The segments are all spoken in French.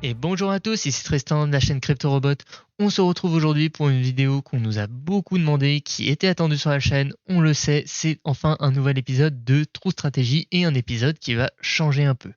Et bonjour à tous, ici Tristan de la chaîne CryptoRobot. On se retrouve aujourd'hui pour une vidéo qu'on nous a beaucoup demandé, qui était attendue sur la chaîne. On le sait, c'est enfin un nouvel épisode de True Strategy et un épisode qui va changer un peu.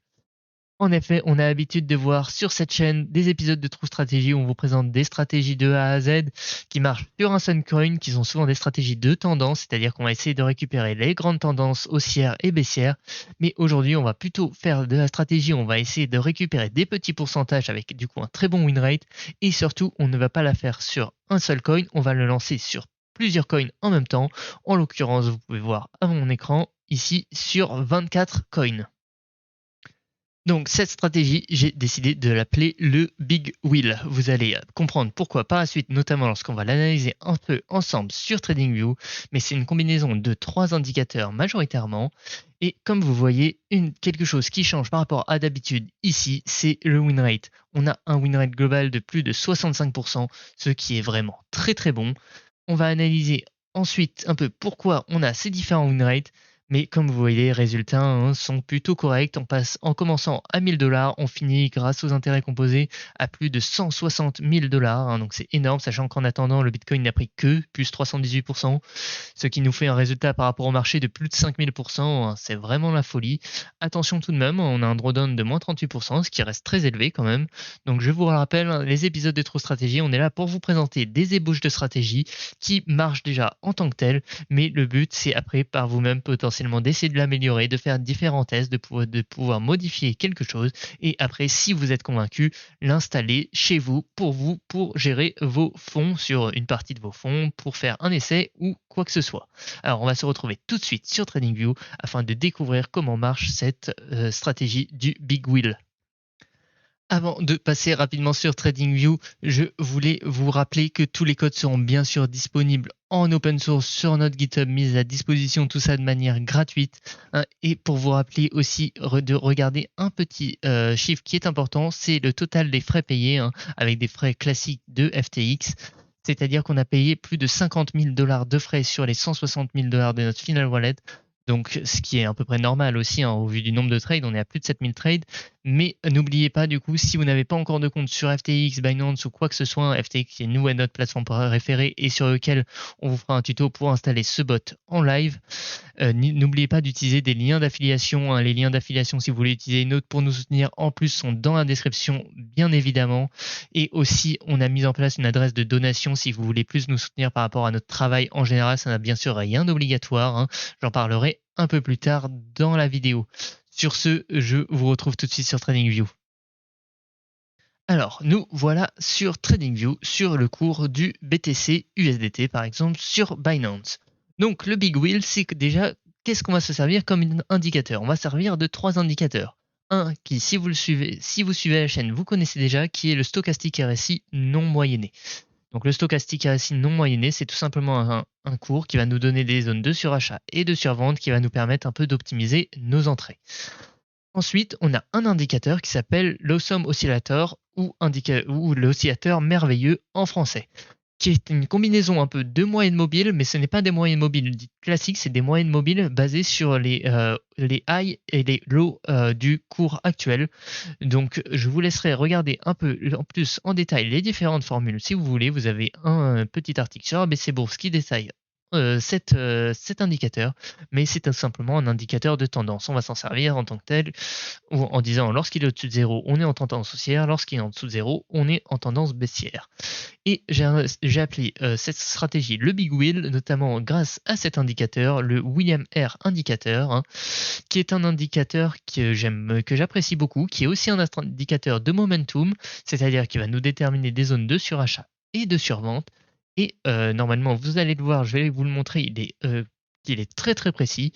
En effet, on a l'habitude de voir sur cette chaîne des épisodes de True Strategy où on vous présente des stratégies de A à Z qui marchent sur un seul coin, qui sont souvent des stratégies de tendance, c'est-à-dire qu'on va essayer de récupérer les grandes tendances haussières et baissières. Mais aujourd'hui, on va plutôt faire de la stratégie, on va essayer de récupérer des petits pourcentages avec du coup un très bon win rate. Et surtout, on ne va pas la faire sur un seul coin, on va le lancer sur plusieurs coins en même temps. En l'occurrence, vous pouvez voir à mon écran ici sur 24 coins. Donc cette stratégie, j'ai décidé de l'appeler le Big Wheel. Vous allez comprendre pourquoi par la suite, notamment lorsqu'on va l'analyser un peu ensemble sur TradingView, mais c'est une combinaison de 3 indicateurs majoritairement. Et comme vous voyez, quelque chose qui change par rapport à d'habitude ici, c'est le win rate. On a un win rate global de plus de 65%, ce qui est vraiment très bon. On va analyser ensuite un peu pourquoi on a ces différents win rates. Mais comme vous voyez, les résultats sont plutôt corrects. On passe en commençant à 1000 $, on finit grâce aux intérêts composés à plus de 160 000 $. Donc c'est énorme, sachant qu'en attendant, le Bitcoin n'a pris que plus 318%, ce qui nous fait un résultat par rapport au marché de plus de 5000%. C'est vraiment la folie. Attention tout de même, on a un drawdown de moins 38%, ce qui reste très élevé quand même. Donc je vous rappelle, les épisodes de True Strategy, on est là pour vous présenter des ébauches de stratégie qui marchent déjà en tant que telles, mais le but c'est après par vous-même potentiellement d'essayer de l'améliorer, de faire différents tests, de pouvoir modifier quelque chose et après si vous êtes convaincu, l'installer chez vous pour gérer vos fonds sur une partie de vos fonds, pour faire un essai ou quoi que ce soit. Alors on va se retrouver tout de suite sur TradingView afin de découvrir comment marche cette stratégie du Big Wheel. Avant de passer rapidement sur TradingView, je voulais vous rappeler que tous les codes seront bien sûr disponibles en open source sur notre GitHub, mis à disposition, tout ça de manière gratuite. Et pour vous rappeler aussi de regarder un petit chiffre qui est important, c'est le total des frais payés, avec des frais classiques de FTX. C'est-à-dire qu'on a payé plus de 50 000 $ de frais sur les 160 000 $ de notre final wallet. Donc, ce qui est à peu près normal aussi, au vu du nombre de trades, on est à plus de 7000 trades. Mais n'oubliez pas, du coup, si vous n'avez pas encore de compte sur FTX, Binance ou quoi que ce soit, FTX qui est nous notre plateforme référée et sur lequel on vous fera un tuto pour installer ce bot en live. N'oubliez pas d'utiliser des liens d'affiliation. Les liens d'affiliation, si vous voulez utiliser une autre pour nous soutenir, en plus sont dans la description, bien évidemment. Et aussi, on a mis en place une adresse de donation si vous voulez plus nous soutenir par rapport à notre travail en général. Ça n'a bien sûr rien d'obligatoire. J'en parlerai un peu plus tard dans la vidéo. Sur ce, je vous retrouve tout de suite sur TradingView. Alors, nous voilà sur TradingView, sur le cours du BTC USDT par exemple, sur Binance. Donc le Big Wheel, c'est que déjà, qu'est-ce qu'on va se servir comme indicateur? On va servir de 3 indicateurs. Un qui, si vous suivez la chaîne, vous connaissez déjà, qui est le stochastique RSI non moyenné. Donc le stochastique RSI non moyenné, c'est tout simplement un cours qui va nous donner des zones de surachat et de survente qui va nous permettre un peu d'optimiser nos entrées. Ensuite, on a un indicateur qui s'appelle l'Awesome Oscillator ou l'oscillateur merveilleux en français, qui est une combinaison un peu de moyennes mobiles, mais ce n'est pas des moyennes mobiles dites classiques, c'est des moyennes mobiles basées sur les highs et les lows du cours actuel. Donc je vous laisserai regarder un peu en plus en détail les différentes formules si vous voulez. Vous avez un petit article sur ABC Bourse qui détaille cet indicateur, mais c'est tout simplement un indicateur de tendance. On va s'en servir en tant que tel, ou en disant lorsqu'il est au-dessus de 0, on est en tendance haussière, lorsqu'il est en dessous de 0, on est en tendance baissière. Et j'ai appelé cette stratégie le Big Wheel, notamment grâce à cet indicateur, le William R indicateur, qui est un indicateur que j'apprécie beaucoup, qui est aussi un indicateur de momentum, c'est-à-dire qui va nous déterminer des zones de surachat et de survente. Et normalement, vous allez le voir, je vais vous le montrer, il est très précis.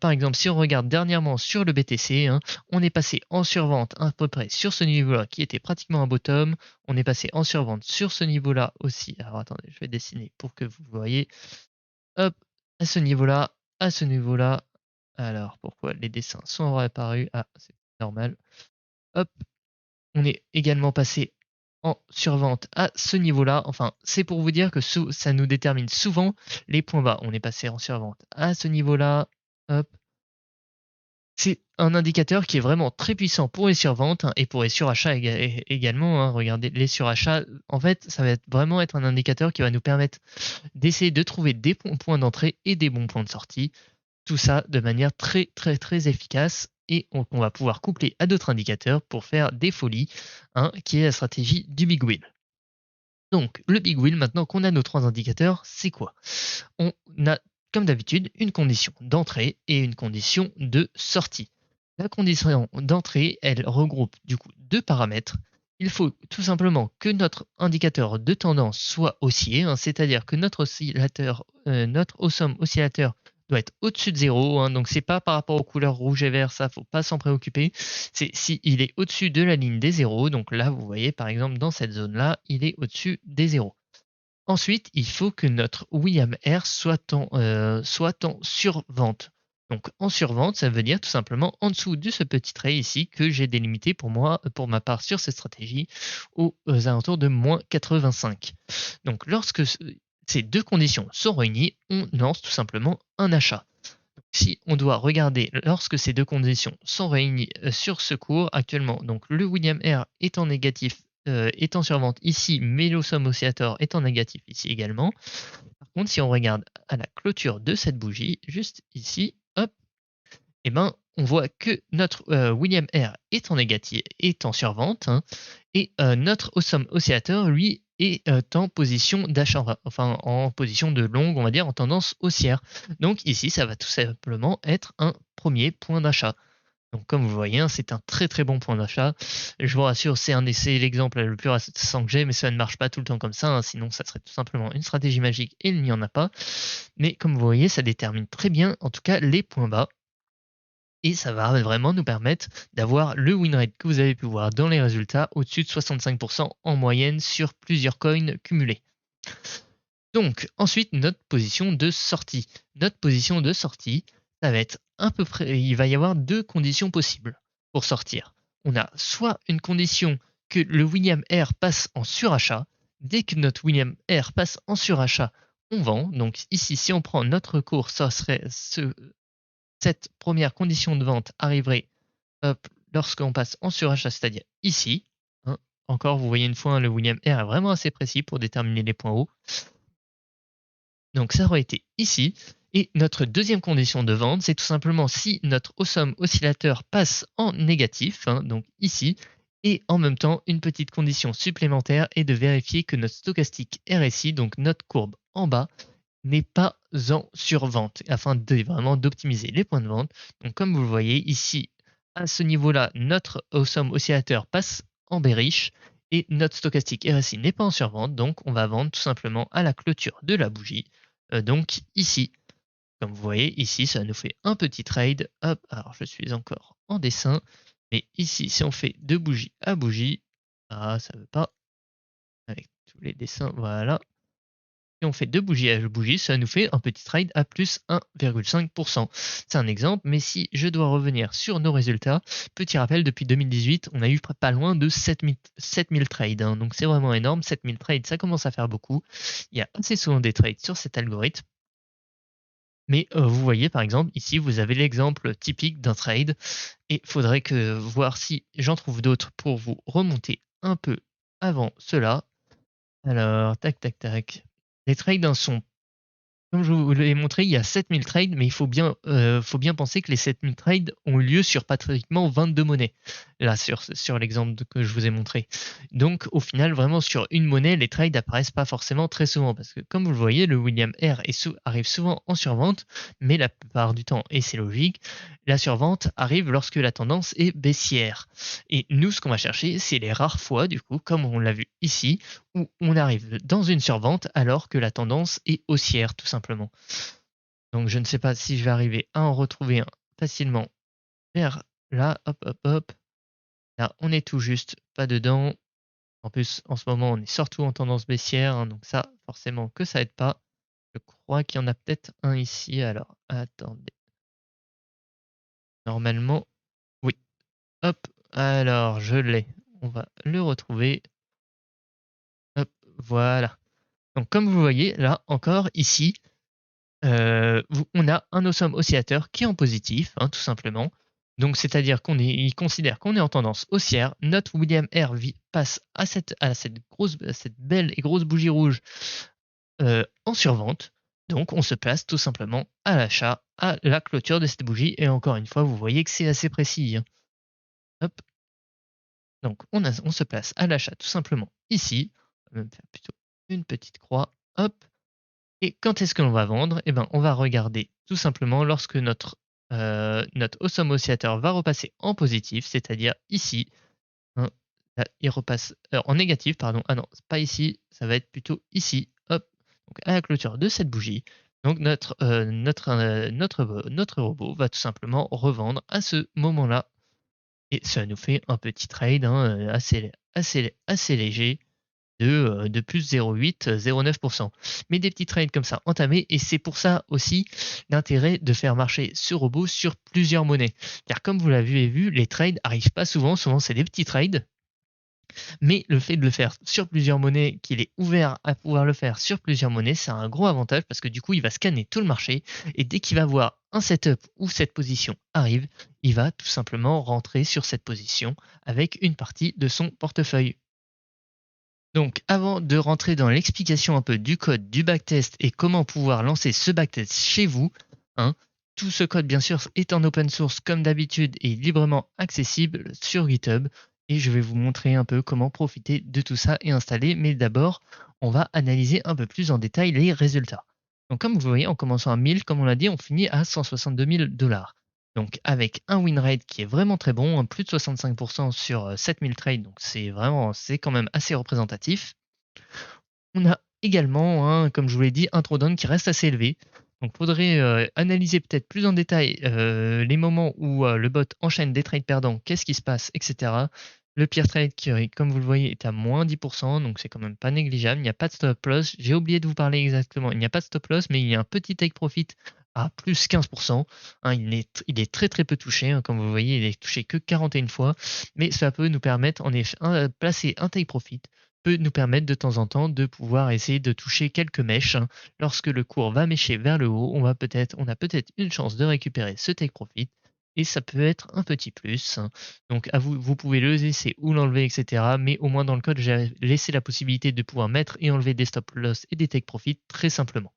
Par exemple, si on regarde dernièrement sur le BTC, on est passé en survente à peu près sur ce niveau-là, qui était pratiquement un bottom. On est passé en survente sur ce niveau-là aussi. Alors attendez, je vais dessiner pour que vous voyez. Hop, à ce niveau-là, à ce niveau-là. Alors, pourquoi les dessins sont réapparus? Ah, c'est normal. Hop, on est également passé en survente à ce niveau-là. Enfin, c'est pour vous dire que ça nous détermine souvent les points bas. On est passé en survente à ce niveau-là. Hop. C'est un indicateur qui est vraiment très puissant pour les surventes, hein, et pour les surachats également, hein. Regardez les surachats, en fait, ça va vraiment être un indicateur qui va nous permettre d'essayer de trouver des bons points d'entrée et des bons points de sortie. Tout ça de manière très, très, très efficace et on va pouvoir coupler à d'autres indicateurs pour faire des folies, hein, qui est la stratégie du big wheel. Donc, le big wheel, maintenant qu'on a nos 3 indicateurs, c'est quoi? On a, comme d'habitude, une condition d'entrée et une condition de sortie. La condition d'entrée, elle regroupe du coup 2 paramètres. Il faut tout simplement que notre indicateur de tendance soit haussier, hein, c'est-à-dire que notre oscillateur, notre awesome oscillateur doit être au-dessus de 0, hein, donc c'est pas par rapport aux couleurs rouge et vert, ça faut pas s'en préoccuper. C'est s'il est au-dessus de la ligne des zéros, donc là vous voyez par exemple dans cette zone-là, il est au-dessus des zéros. Ensuite, il faut que notre William R soit en survente. Donc en survente, ça veut dire tout simplement en dessous de ce petit trait ici que j'ai délimité pour moi, pour ma part sur cette stratégie, aux alentours de moins 85. Donc lorsque ces deux conditions sont réunies, on lance tout simplement un achat. Si on doit regarder lorsque ces deux conditions sont réunies sur ce cours actuellement, donc le William R est en négatif, est en survente ici, mais l'Awesome Oscillator est en négatif ici également. Par contre, si on regarde à la clôture de cette bougie, juste ici, hop, et ben, on voit que notre William R est en négatif, est en survente, hein, et notre Awesome Oscillator, lui, est en position d'achat, enfin en position de longue, on va dire, en tendance haussière. Donc ici, ça va tout simplement être un premier point d'achat. Donc comme vous voyez, hein, c'est un très très bon point d'achat. Je vous rassure, c'est l'exemple le plus récent que j'ai, mais ça ne marche pas tout le temps comme ça, hein, sinon ça serait tout simplement une stratégie magique et il n'y en a pas. Mais comme vous voyez, ça détermine très bien, en tout cas, les points bas. Et ça va vraiment nous permettre d'avoir le win rate que vous avez pu voir dans les résultats au-dessus de 65% en moyenne sur plusieurs coins cumulés. Donc ensuite notre position de sortie. Notre position de sortie, ça va être à peu près, il va y avoir deux conditions possibles pour sortir. On a soit une condition que le William R passe en surachat. Dès que notre William R passe en surachat, on vend. Donc ici, si on prend notre cours, ça serait cette première condition de vente arriverait lorsqu'on passe en surachat, c'est-à-dire ici. Hein. Encore, vous voyez une fois, le William R est vraiment assez précis pour déterminer les points hauts. Donc ça aurait été ici. Et notre deuxième condition de vente, c'est tout simplement si notre awesome oscillateur passe en négatif, hein, donc ici, et en même temps, une petite condition supplémentaire est de vérifier que notre stochastique RSI, donc notre courbe en bas, n'est pas en survente, afin de vraiment d'optimiser les points de vente. Donc comme vous le voyez ici, à ce niveau-là, notre awesome oscillateur passe en bearish et notre stochastique RSI n'est pas en survente, donc on va vendre tout simplement à la clôture de la bougie. Donc ici, comme vous voyez, ici, ça nous fait un petit trade. Hop, alors je suis encore en dessin, mais ici, si on fait de bougie à bougie, ah, ça veut pas, avec tous les dessins, voilà. Si on fait de bougie à bougie, ça nous fait un petit trade à plus 1,5%. C'est un exemple, mais si je dois revenir sur nos résultats, petit rappel, depuis 2018, on a eu pas loin de 7000 trades. Hein, donc c'est vraiment énorme. 7000 trades, ça commence à faire beaucoup. Il y a assez souvent des trades sur cet algorithme. Mais vous voyez par exemple ici vous avez l'exemple typique d'un trade et il faudrait que voir si j'en trouve d'autres pour vous remonter un peu avant cela. Alors tac tac tac. Les trades, hein, sont comme je vous l'ai montré, il y a 7000 trades, mais il faut bien penser que les 7000 trades ont eu lieu sur pratiquement 22 monnaies, là, sur l'exemple que je vous ai montré. Donc, au final, vraiment, sur une monnaie, les trades apparaissent pas forcément très souvent, parce que comme vous le voyez, le William R arrive souvent en survente, mais la plupart du temps, et c'est logique, la survente arrive lorsque la tendance est baissière. Et nous, ce qu'on va chercher, c'est les rares fois, du coup, comme on l'a vu ici, où on arrive dans une survente alors que la tendance est haussière, tout simplement. Donc je ne sais pas si je vais arriver à en retrouver un facilement vers là, hop, hop, hop. Là, on est tout juste pas dedans. En plus, en ce moment, on est surtout en tendance baissière, hein, donc ça, forcément que ça aide pas. Je crois qu'il y en a peut-être un ici. Alors, attendez. Normalement, oui. Hop, alors je l'ai. On va le retrouver. Hop, voilà. Donc comme vous voyez, là encore, ici, on a un awesome oscillateur qui est en positif, hein, tout simplement. Donc, c'est-à-dire il considère qu'on est en tendance haussière. Notre William R passe à cette belle et grosse bougie rouge en survente. Donc, on se place tout simplement à l'achat, à la clôture de cette bougie. Et encore une fois, vous voyez que c'est assez précis, hein. Hop. Donc, on se place à l'achat tout simplement ici. On va même faire plutôt une petite croix. Hop. Et quand est-ce que l'on va vendre? Eh ben, on va regarder tout simplement lorsque notre Awesome Oscillator va repasser en positif, c'est-à-dire ici. Hein, là, il repasse en négatif, pardon. Ah non, c'est pas ici, ça va être plutôt ici. Hop. Donc à la clôture de cette bougie. Donc notre robot va tout simplement revendre à ce moment-là. Et ça nous fait un petit trade, hein, assez léger de plus 0,8-0,9%. Mais des petits trades comme ça entamés, et c'est pour ça aussi l'intérêt de faire marcher ce robot sur plusieurs monnaies. Car comme vous l'avez vu, les trades arrivent pas souvent, souvent c'est des petits trades, mais le fait de le faire sur plusieurs monnaies, qu'il est ouvert à pouvoir le faire sur plusieurs monnaies, c'est un gros avantage parce que du coup il va scanner tout le marché, et dès qu'il va voir un setup où cette position arrive, il va tout simplement rentrer sur cette position avec une partie de son portefeuille. Donc, avant de rentrer dans l'explication un peu du code, du backtest et comment pouvoir lancer ce backtest chez vous, hein, tout ce code, bien sûr, est en open source comme d'habitude et librement accessible sur GitHub. Et je vais vous montrer un peu comment profiter de tout ça et installer. Mais d'abord, on va analyser un peu plus en détail les résultats. Donc, comme vous voyez, en commençant à 1000, comme on l'a dit, on finit à 162 000 $. Donc avec un win rate qui est vraiment très bon, hein, plus de 65% sur 7000 trades, donc c'est quand même assez représentatif. On a également, hein, comme je vous l'ai dit, un drawdown qui reste assez élevé. Donc il faudrait analyser peut-être plus en détail les moments où le bot enchaîne des trades perdants, qu'est-ce qui se passe, etc. Le peer trade qui, comme vous le voyez, est à moins 10%, donc c'est quand même pas négligeable. Il n'y a pas de stop loss. J'ai oublié de vous parler exactement. Il n'y a pas de stop loss, mais il y a un petit take profit à plus 15%. Hein, il est très très peu touché. Hein, comme vous voyez, il est touché que 41 fois. Mais ça peut nous permettre, en effet, placer un take profit peut nous permettre de temps en temps de pouvoir essayer de toucher quelques mèches, hein. Lorsque le cours va mècher vers le haut, on a peut-être une chance de récupérer ce take profit, et ça peut être un petit plus, hein. Donc à vous, vous pouvez le laisser ou l'enlever, etc. Mais au moins dans le code, j'ai laissé la possibilité de pouvoir mettre et enlever des stop loss et des take profit très simplement.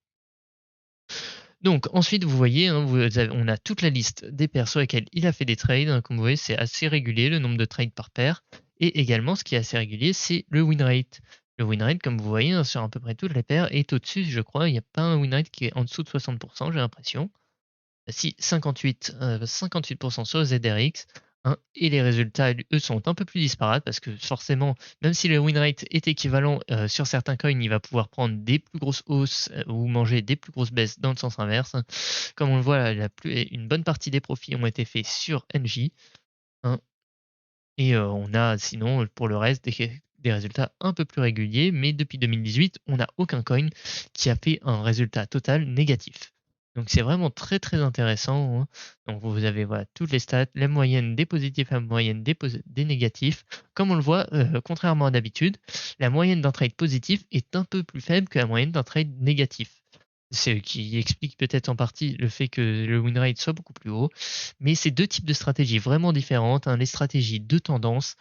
Donc ensuite, vous voyez, hein, on a toute la liste des paires sur lesquelles il a fait des trades, hein. Comme vous voyez, c'est assez régulier le nombre de trades par paire. Et également, ce qui est assez régulier, c'est le win rate. Le win rate, comme vous voyez, hein, sur à peu près toutes les paires, est au-dessus, je crois. Il n'y a pas un win rate qui est en dessous de 60%, j'ai l'impression. Si 58% sur le ZRX, hein, et les résultats, eux, sont un peu plus disparates parce que forcément, même si le win rate est équivalent sur certains coins, il va pouvoir prendre des plus grosses hausses ou manger des plus grosses baisses dans le sens inverse. Comme on le voit, une bonne partie des profits ont été faits sur NJ, hein, et on a sinon pour le reste des résultats un peu plus réguliers, mais depuis 2018, on n'a aucun coin qui a fait un résultat total négatif. Donc c'est vraiment très très intéressant, hein. Donc vous avez voilà, toutes les stats, la moyenne des positifs, la moyenne des négatifs. Comme on le voit, contrairement à d'habitude, la moyenne d'un trade positif est un peu plus faible que la moyenne d'un trade négatif. C'est ce qui explique peut-être en partie le fait que le win rate soit beaucoup plus haut. Mais c'est deux types de stratégies vraiment différentes, hein. Les stratégies de tendance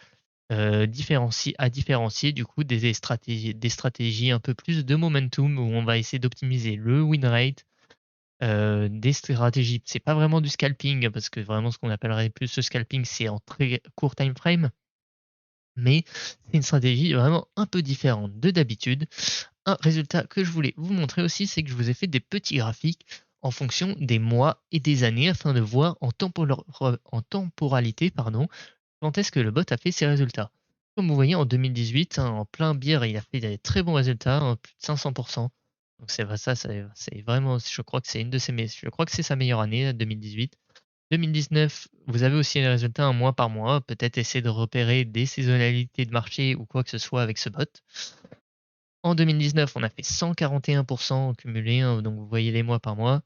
à différencier du coup des stratégies un peu plus de momentum où on va essayer d'optimiser le win rate. Des stratégies, c'est pas vraiment du scalping parce que vraiment ce qu'on appellerait plus le scalping, c'est en très court time frame, mais c'est une stratégie vraiment un peu différente de d'habitude. Un résultat que je voulais vous montrer aussi, c'est que je vous ai fait des petits graphiques en fonction des mois et des années afin de voir en temporalité, pardon, quand est-ce que le bot a fait ses résultats. Comme vous voyez, en 2018, hein, en plein bière, il a fait des très bons résultats, hein, plus de 500%. Donc c'est vrai, ça, c'est vraiment, je crois que c'est je crois que c'est sa meilleure année, 2018. 2019, vous avez aussi les résultats un mois par mois. Peut-être essayer de repérer des saisonnalités de marché ou quoi que ce soit avec ce bot. En 2019, on a fait 141% cumulé, hein, donc vous voyez les mois par mois.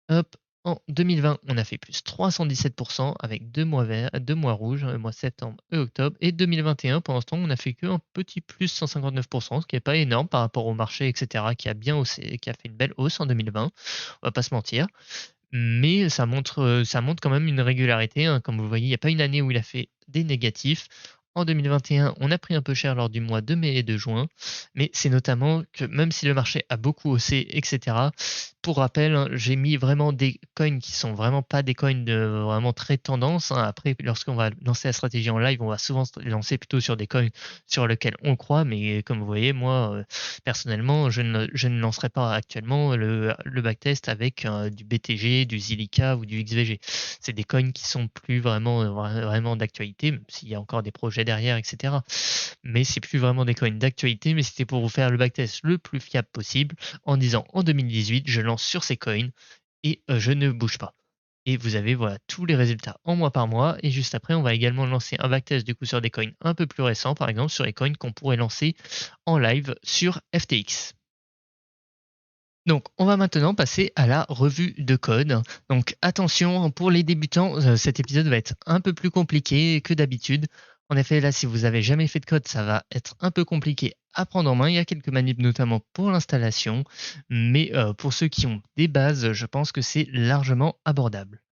Hop, en 2020, on a fait plus 317% avec 2 mois verts, 2 mois rouges, le mois septembre et octobre. Et 2021, pendant ce temps, on a fait que un petit plus 159%, ce qui n'est pas énorme par rapport au marché, etc., qui a bien haussé, qui a fait une belle hausse en 2020. On va pas se mentir. mais ça montre quand même une régularité, hein. Comme vous voyez, il n'y a pas une année où il a fait des négatifs. En 2021, on a pris un peu cher lors du mois de mai et de juin, mais c'est notamment que même si le marché a beaucoup haussé, etc., pour rappel, hein, j'ai mis vraiment des coins qui sont vraiment pas des coins de vraiment très tendance, hein. Après, lorsqu'on va lancer la stratégie en live, on va souvent se lancer plutôt sur des coins sur lesquels on croit, mais comme vous voyez, moi, personnellement, je ne lancerai pas actuellement le backtest avec du BTG, du Zilliqa ou du XVG. C'est des coins qui sont plus vraiment, vraiment d'actualité, même s'il y a encore des projets derrière, etc. Mais c'est plus vraiment des coins d'actualité, mais c'était pour vous faire le backtest le plus fiable possible en disant en 2018, je lance sur ces coins et je ne bouge pas. Et vous avez voilà tous les résultats en mois par mois. Et juste après, on va également lancer un backtest du coup sur des coins un peu plus récents, par exemple sur les coins qu'on pourrait lancer en live sur FTX. Donc, on va maintenant passer à la revue de code. Donc, attention, pour les débutants, cet épisode va être un peu plus compliqué que d'habitude. En effet, là, si vous n'avez jamais fait de code, ça va être un peu compliqué à prendre en main. Il y a quelques manips, notamment pour l'installation. Mais pour ceux qui ont des bases, je pense que c'est largement abordable.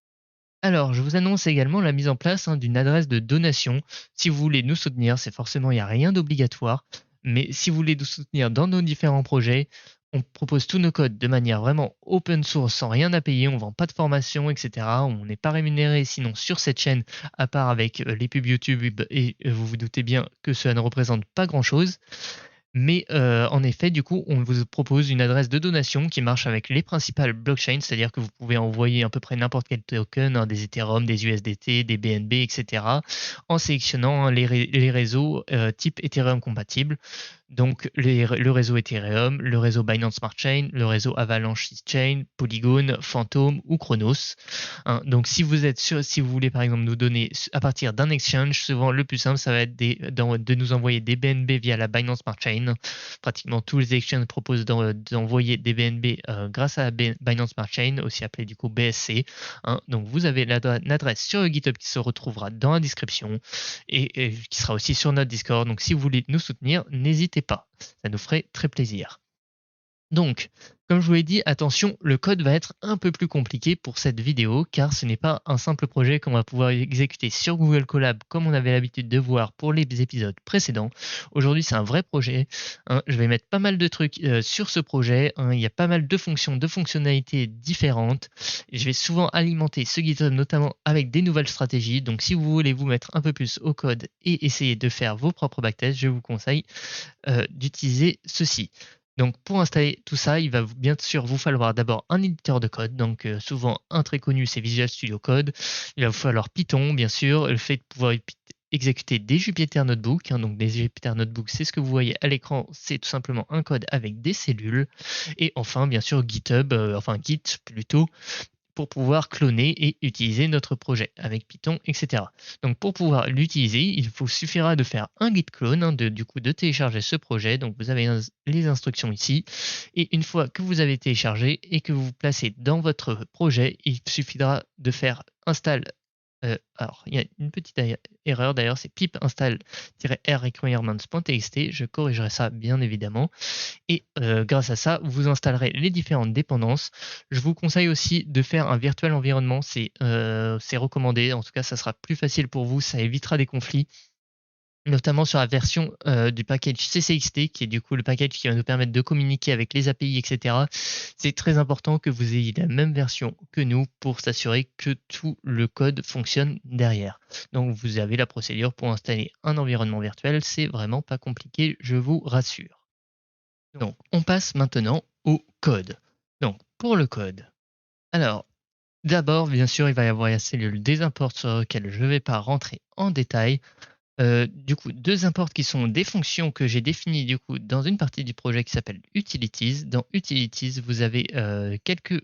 Alors, je vous annonce également la mise en place d'une adresse de donation. Si vous voulez nous soutenir, c'est forcément, il n'y a rien d'obligatoire. Mais si vous voulez nous soutenir dans nos différents projets, on propose tous nos codes de manière vraiment open source, sans rien à payer. On ne vend pas de formation, etc. On n'est pas rémunéré sinon sur cette chaîne, à part avec les pubs YouTube. Et vous vous doutez bien que cela ne représente pas grand-chose. Mais en effet, du coup, on vous propose une adresse de donation qui marche avec les principales blockchains, c'est-à-dire que vous pouvez envoyer à peu près n'importe quel token, des Ethereum, des USDT, des BNB, etc., en sélectionnant les réseaux type Ethereum compatibles. Donc le réseau Ethereum, le réseau Binance Smart Chain, le réseau Avalanche Chain, Polygon, Phantom ou Chronos. Donc si si vous voulez par exemple nous donner à partir d'un exchange, souvent le plus simple ça va être de nous envoyer des BNB via la Binance Smart Chain. Pratiquement tous les exchanges proposent d'envoyer des BNB grâce à la Binance Smart Chain, aussi appelée du coup BSC. Donc vous avez l'adresse sur le GitHub qui se retrouvera dans la description et qui sera aussi sur notre Discord. Donc si vous voulez nous soutenir, n'hésitez pas, ça nous ferait très plaisir. Donc, comme je vous l'ai dit, attention, le code va être un peu plus compliqué pour cette vidéo car ce n'est pas un simple projet qu'on va pouvoir exécuter sur Google Colab comme on avait l'habitude de voir pour les épisodes précédents. Aujourd'hui, c'est un vrai projet. Je vais mettre pas mal de trucs sur ce projet. Il y a pas mal de fonctions, de fonctionnalités différentes. Je vais souvent alimenter ce GitHub notamment avec des nouvelles stratégies. Donc, si vous voulez vous mettre un peu plus au code et essayer de faire vos propres backtests, je vous conseille d'utiliser ceci. Donc pour installer tout ça, il va bien sûr vous falloir d'abord un éditeur de code. Donc souvent un très connu, c'est Visual Studio Code. Il va vous falloir Python, bien sûr, le fait de pouvoir exécuter des Jupyter Notebook. Donc des Jupyter Notebook, c'est ce que vous voyez à l'écran, c'est tout simplement un code avec des cellules. Et enfin, bien sûr, GitHub, enfin Git plutôt, pour pouvoir cloner et utiliser notre projet avec Python, etc. Donc pour pouvoir l'utiliser, il vous suffira de faire un git clone, du coup de télécharger ce projet. Donc vous avez les instructions ici. Et une fois que vous avez téléchargé et que vous vous placez dans votre projet, il suffira de faire install. Alors, il y a une petite erreur d'ailleurs, c'est pip install-r requirements.txt. Je corrigerai ça bien évidemment. Et grâce à ça, vous installerez les différentes dépendances. Je vous conseille aussi de faire un virtual environnement, c'est recommandé. En tout cas, ça sera plus facile pour vous, ça évitera des conflits, notamment sur la version du package CCXT, qui est du coup le package qui va nous permettre de communiquer avec les API, etc. C'est très important que vous ayez la même version que nous pour s'assurer que tout le code fonctionne derrière. Donc vous avez la procédure pour installer un environnement virtuel, c'est vraiment pas compliqué, je vous rassure. Donc, on passe maintenant au code. Donc, pour le code. Alors, d'abord, bien sûr, il va y avoir la cellule des imports sur laquelle je ne vais pas rentrer en détail. Du coup, deux imports qui sont des fonctions que j'ai définies du coup dans une partie du projet qui s'appelle Utilities. Dans Utilities, vous avez quelques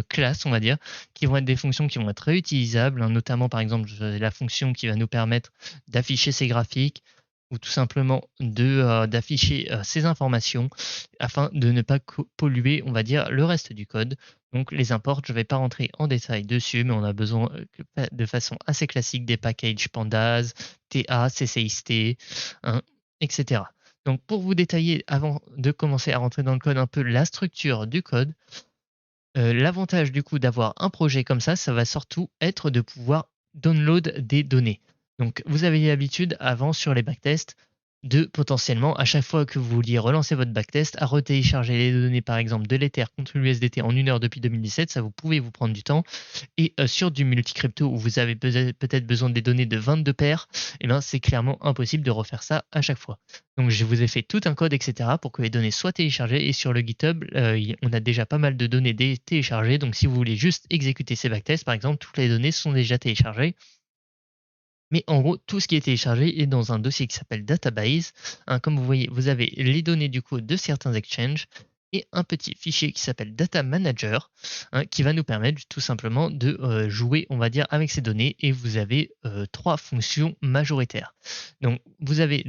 classes, on va dire, qui vont être des fonctions qui vont être réutilisables, notamment par exemple la fonction qui va nous permettre d'afficher ces graphiques ou tout simplement d'afficher ces informations afin de ne pas polluer, on va dire, le reste du code. Donc les imports, je ne vais pas rentrer en détail dessus, mais on a besoin de façon assez classique des packages pandas, TA, CCXT, etc. Donc pour vous détailler, avant de commencer à rentrer dans le code un peu la structure du code, L'avantage du coup d'avoir un projet comme ça va surtout être de pouvoir download des données. Donc vous avez l'habitude avant sur les backtests de potentiellement à chaque fois que vous vouliez relancer votre backtest à retélécharger les données par exemple de l'Ether contre l'USDT en 1 heure depuis 2017, ça vous pouvez vous prendre du temps. Et sur du multi-crypto où vous avez peut-être besoin des données de 22 paires, eh ben, c'est clairement impossible de refaire ça à chaque fois. Donc je vous ai fait tout un code, etc. pour que les données soient téléchargées. Et sur le GitHub, on a déjà pas mal de données téléchargées. Donc si vous voulez juste exécuter ces backtests, par exemple, toutes les données sont déjà téléchargées. Mais en gros, tout ce qui est téléchargé est dans un dossier qui s'appelle Database. Hein, comme vous voyez, vous avez les données du coup de certains exchanges et un petit fichier qui s'appelle Data Manager, hein, qui va nous permettre tout simplement de jouer, on va dire, avec ces données. Et vous avez 3 fonctions majoritaires. Donc, vous avez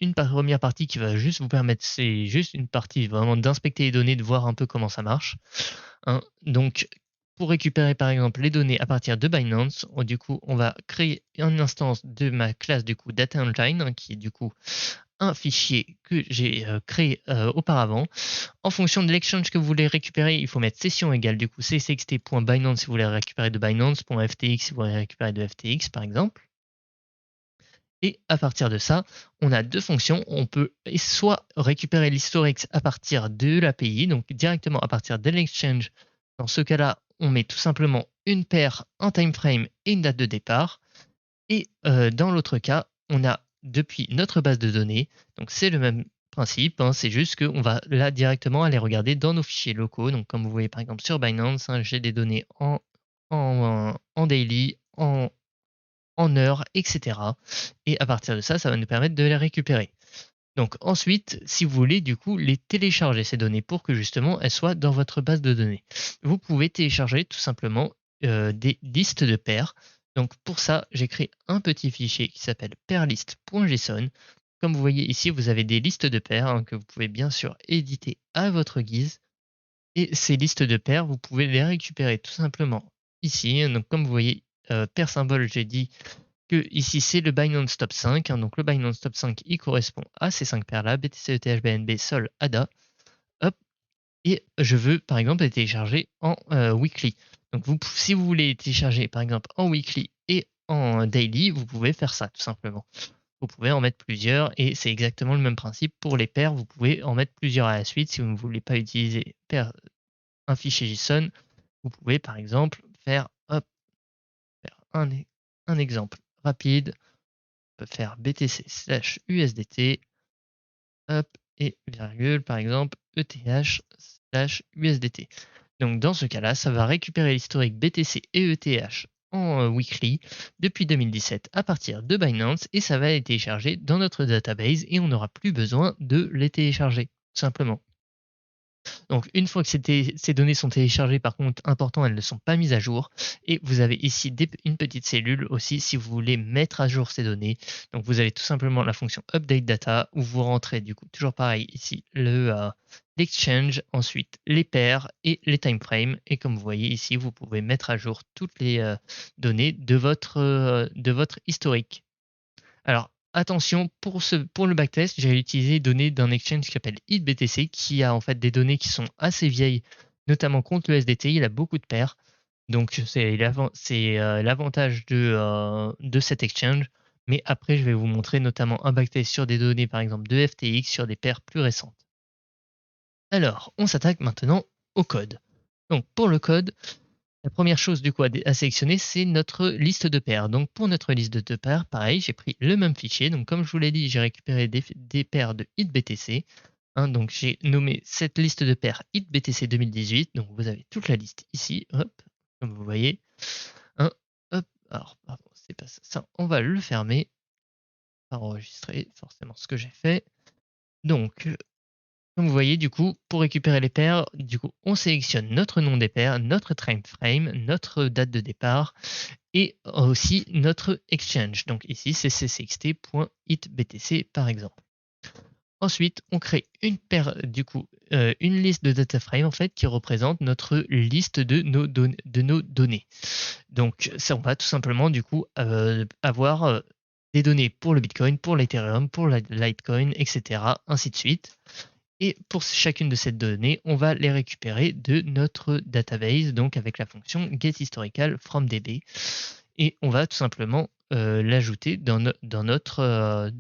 une première partie qui va juste vous permettre, c'est juste une partie vraiment d'inspecter les données, de voir un peu comment ça marche. Hein. Donc, pour récupérer par exemple les données à partir de Binance, du coup, on va créer une instance de ma classe du coup Data Engine, hein, qui est du coup un fichier que j'ai créé auparavant. En fonction de l'exchange que vous voulez récupérer, il faut mettre session égale du coup ccxt.binance si vous voulez récupérer de Binance.ftx si vous voulez récupérer de FTX par exemple. Et à partir de ça, on a 2 fonctions. On peut soit récupérer l'historique à partir de l'API, donc directement à partir de l'exchange. Dans ce cas-là, on met tout simplement une paire, un time frame et une date de départ. Et dans l'autre cas, on a depuis notre base de données, donc c'est le même principe, hein, c'est juste qu'on va là directement aller regarder dans nos fichiers locaux. Donc comme vous voyez par exemple sur Binance, hein, j'ai des données en daily, en heures, etc. Et à partir de ça, ça va nous permettre de les récupérer. Donc ensuite, si vous voulez du coup les télécharger ces données pour que justement elles soient dans votre base de données, vous pouvez télécharger tout simplement des listes de paires. Donc pour ça, j'ai créé un petit fichier qui s'appelle pairlist.json. Comme vous voyez ici, vous avez des listes de paires, hein, que vous pouvez bien sûr éditer à votre guise. Et ces listes de paires, vous pouvez les récupérer tout simplement ici. Donc comme vous voyez, paire symbole, j'ai dit que ici c'est le Binance Top 5. Hein, donc le Binance Top 5, il correspond à ces 5 paires là, BTC, ETH, BNB, Sol, ADA. Hop. Et je veux par exemple les télécharger en weekly. Donc si vous voulez les télécharger par exemple en weekly et en daily, vous pouvez faire ça tout simplement. Vous pouvez en mettre plusieurs et c'est exactement le même principe pour les paires. Vous pouvez en mettre plusieurs à la suite si vous ne voulez pas utiliser un fichier JSON. Vous pouvez par exemple faire, hop, faire un exemple rapide. On peut faire BTC slash USDT, hop, et virgule, par exemple, ETH slash USDT. Donc dans ce cas-là, ça va récupérer l'historique BTC et ETH en weekly depuis 2017 à partir de Binance et ça va les télécharger dans notre database et on n'aura plus besoin de les télécharger, tout simplement. Donc une fois que ces données sont téléchargées, par contre, important, elles ne sont pas mises à jour. Et vous avez ici une petite cellule aussi si vous voulez mettre à jour ces données. Donc vous avez tout simplement la fonction update data où vous rentrez du coup toujours pareil ici l'exchange, ensuite les paires et les time frames. Et comme vous voyez ici, vous pouvez mettre à jour toutes les données de votre historique. Alors, attention, pour le backtest, j'ai utilisé les données d'un exchange qui s'appelle HitBTC, qui a en fait des données qui sont assez vieilles, notamment contre le SDT. Il a beaucoup de paires. Donc, c'est l'avantage de cet exchange. Mais après, je vais vous montrer notamment un backtest sur des données, par exemple, de FTX, sur des paires plus récentes. Alors, on s'attaque maintenant au code. Donc, pour le code, la première chose du coup à sélectionner, c'est notre liste de paires. Donc pour notre liste de paires, pareil, j'ai pris le même fichier. Donc comme je vous l'ai dit, j'ai récupéré des paires de HitBTC. Hein, donc j'ai nommé cette liste de paires HitBTC 2018. Donc vous avez toute la liste ici, hop, comme vous voyez. Hein, hop, alors pardon, c'est pas ça. On va le fermer, pas enregistrer forcément ce que j'ai fait. Donc comme vous voyez, du coup, pour récupérer les paires, du coup, on sélectionne notre nom des paires, notre time frame, notre date de départ et aussi notre exchange. Donc ici, c'est ccxt.hitbtc par exemple. Ensuite, on crée une paire, du coup, une liste de data frame en fait qui représente notre liste de nos données. Donc ça, on va tout simplement du coup avoir des données pour le Bitcoin, pour l'Ethereum, pour la Litecoin, etc. ainsi de suite. Et pour chacune de ces données, on va les récupérer de notre database, donc avec la fonction getHistorical_from_db. Et on va tout simplement l'ajouter dans notre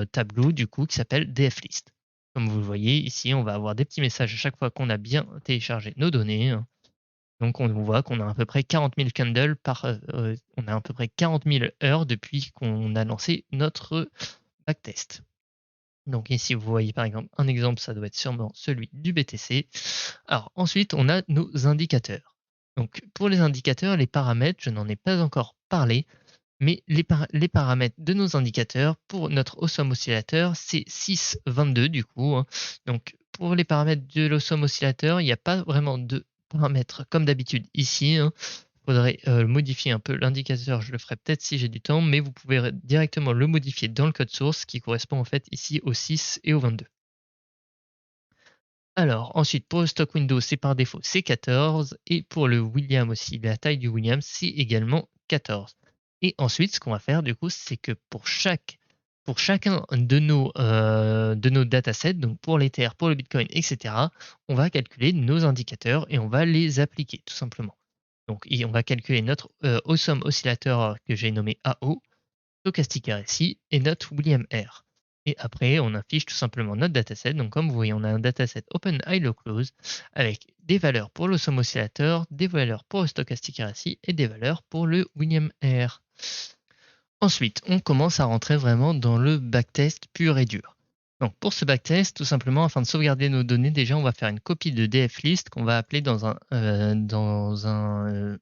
tableau du coup qui s'appelle dflist. Comme vous le voyez ici, on va avoir des petits messages à chaque fois qu'on a bien téléchargé nos données, hein. Donc on voit qu'on a à peu près 40 000 candles on a à peu près 40 000 heures depuis qu'on a lancé notre backtest. Donc ici, vous voyez par exemple un exemple, ça doit être sûrement celui du BTC. Alors ensuite, on a nos indicateurs. Donc pour les indicateurs, les paramètres, je n'en ai pas encore parlé, mais les paramètres de nos indicateurs pour notre Awesome Oscillator, c'est 6,22 du coup, hein. Donc pour les paramètres de l'Awesome Oscillator, il n'y a pas vraiment de paramètres comme d'habitude ici, hein. Faudrait modifier un peu l'indicateur, je le ferai peut-être si j'ai du temps, mais vous pouvez directement le modifier dans le code source qui correspond en fait ici au 6 et au 22. Alors ensuite pour le stock Windows c'est par défaut c'est 14 et pour le William aussi la taille du William c'est également 14. Et ensuite ce qu'on va faire du coup c'est que pour chacun de nos datasets, donc pour l'Ether, pour le Bitcoin, etc., on va calculer nos indicateurs et on va les appliquer tout simplement. Donc, on va calculer notre Awesome Oscillator que j'ai nommé AO, Stochastic RSI et notre William R. Et après, on affiche tout simplement notre dataset. Donc, comme vous voyez, on a un dataset Open, High, Low, Close avec des valeurs pour l'Awesome Oscillator, des valeurs pour le Stochastic RSI et des valeurs pour le William R. Ensuite, on commence à rentrer vraiment dans le backtest pur et dur. Donc pour ce backtest, tout simplement, afin de sauvegarder nos données, déjà on va faire une copie de dflist qu'on va appeler dans une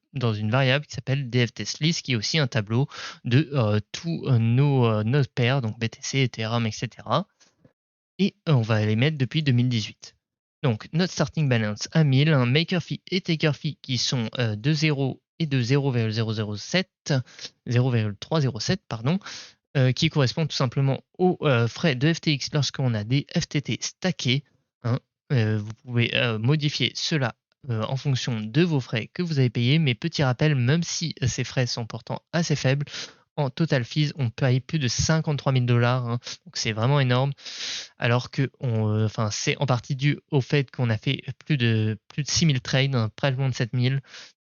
variable qui s'appelle dftestlist, qui est aussi un tableau de tous nos paires, donc BTC, Ethereum, etc. Et on va les mettre depuis 2018. Donc notre starting balance à 1000, un maker fee et taker fee qui sont de 0 et de 0,307, pardon, qui correspond tout simplement aux frais de FTX lorsqu'on a des FTT stackés, hein. Vous pouvez modifier cela en fonction de vos frais que vous avez payés, mais petit rappel, même si ces frais sont pourtant assez faibles, en total fees, on paye plus de 53 000 $, hein, donc c'est vraiment énorme. Alors que c'est en partie dû au fait qu'on a fait plus de 6 000 trades, hein, près de 7 000.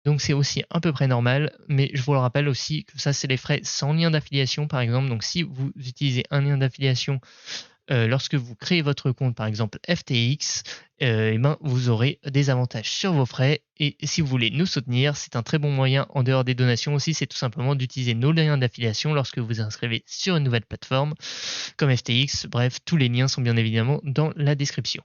Donc c'est aussi à peu près normal, mais je vous le rappelle aussi que ça c'est les frais sans lien d'affiliation par exemple. Donc si vous utilisez un lien d'affiliation lorsque vous créez votre compte par exemple FTX, vous aurez des avantages sur vos frais. Et si vous voulez nous soutenir, c'est un très bon moyen en dehors des donations aussi, c'est tout simplement d'utiliser nos liens d'affiliation lorsque vous inscrivez sur une nouvelle plateforme comme FTX. Bref, tous les liens sont bien évidemment dans la description.